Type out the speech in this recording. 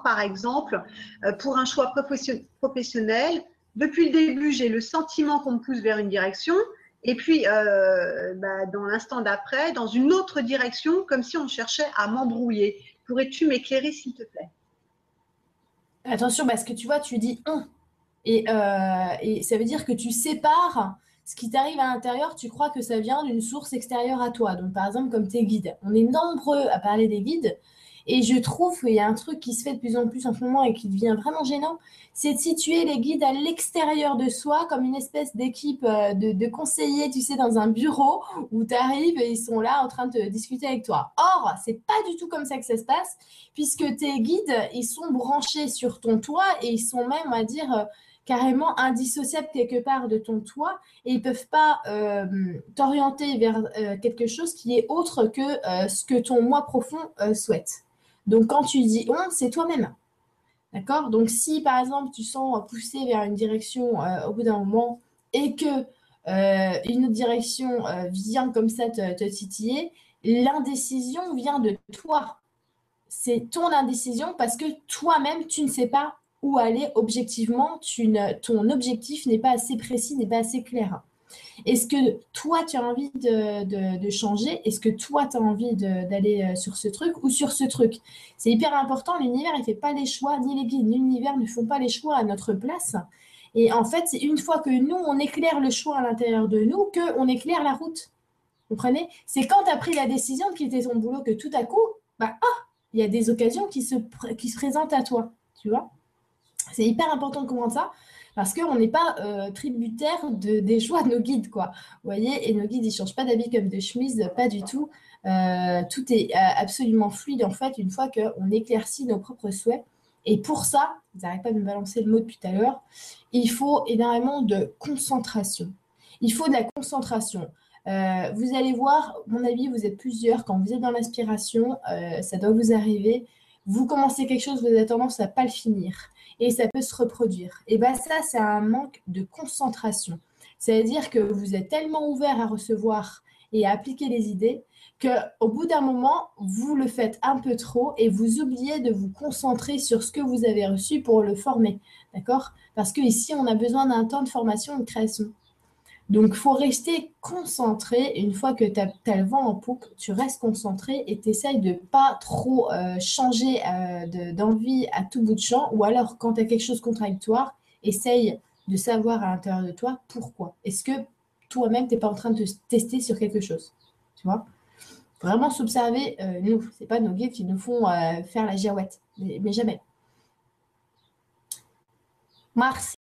par exemple, pour un choix professionnel, depuis le début, j'ai le sentiment qu'on me pousse vers une direction, et puis dans l'instant d'après, dans une autre direction, comme si on cherchait à m'embrouiller. Pourrais-tu m'éclairer, s'il te plaît? Attention, parce que tu vois, tu dis un. Et ça veut dire que tu sépares ce qui t'arrive à l'intérieur, tu crois que ça vient d'une source extérieure à toi. Donc, par exemple, comme tes guides. On est nombreux à parler des guides. Et je trouve qu'il y a un truc qui se fait de plus en plus en ce moment et qui devient vraiment gênant, c'est de situer les guides à l'extérieur de soi, comme une espèce d'équipe de conseillers, tu sais, dans un bureau où tu arrives et ils sont là en train de discuter avec toi. Or, c'est pas du tout comme ça que ça se passe, puisque tes guides, ils sont branchés sur ton toit et ils sont même, on va dire, carrément indissociables quelque part de ton toit et ils ne peuvent pas t'orienter vers quelque chose qui est autre que ce que ton moi profond souhaite. Donc, quand tu dis on, c'est toi-même. D'accord? Donc, si par exemple, tu sens poussé vers une direction au bout d'un moment et que une autre direction vient comme ça te titiller, l'indécision vient de toi. C'est ton indécision parce que toi-même, tu ne sais pas où aller objectivement. Ton objectif n'est pas assez précis, n'est pas assez clair. Est-ce que toi, tu as envie de changer? Est-ce que toi, tu as envie d'aller sur ce truc ou sur ce truc? C'est hyper important. L'univers, il ne fait pas les choix, ni les guides, ni l'univers ne font pas les choix à notre place. Et en fait, c'est une fois que nous, on éclaire le choix à l'intérieur de nous, qu'on éclaire la route. Vous comprenez? C'est quand tu as pris la décision de quitter ton boulot que tout à coup, il y a des occasions qui se présentent à toi. Tu vois? C'est hyper important de comprendre ça parce qu'on n'est pas tributaire des choix de nos guides, quoi. Vous voyez, et nos guides, ils ne changent pas d'habit comme de chemise, pas du tout. Tout est absolument fluide, en fait, une fois qu'on éclaircit nos propres souhaits. Et pour ça, ils n'arrêtent pas de me balancer le mot depuis tout à l'heure, il faut énormément de concentration. Il faut de la concentration. Vous allez voir, à mon avis, vous êtes plusieurs, quand vous êtes dans l'inspiration, ça doit vous arriver. Vous commencez quelque chose, vous avez tendance à ne pas le finir et ça peut se reproduire. Et bien ça, c'est un manque de concentration. C'est-à-dire que vous êtes tellement ouvert à recevoir et à appliquer les idées qu'au bout d'un moment, vous le faites un peu trop et vous oubliez de vous concentrer sur ce que vous avez reçu pour le former. D'accord? Parce qu'ici, on a besoin d'un temps de formation et de création. Donc, il faut rester concentré. Une fois que tu as le vent en poupe, tu restes concentré et tu essayes de ne pas trop changer d'envie à tout bout de champ. Ou alors, quand tu as quelque chose de contradictoire, essaye de savoir à l'intérieur de toi pourquoi. Est-ce que toi-même, tu n'es pas en train de te tester sur quelque chose? Tu vois? Vraiment s'observer, nous. Ce n'est pas nos guides qui nous font faire la girouette. Mais jamais. Mars.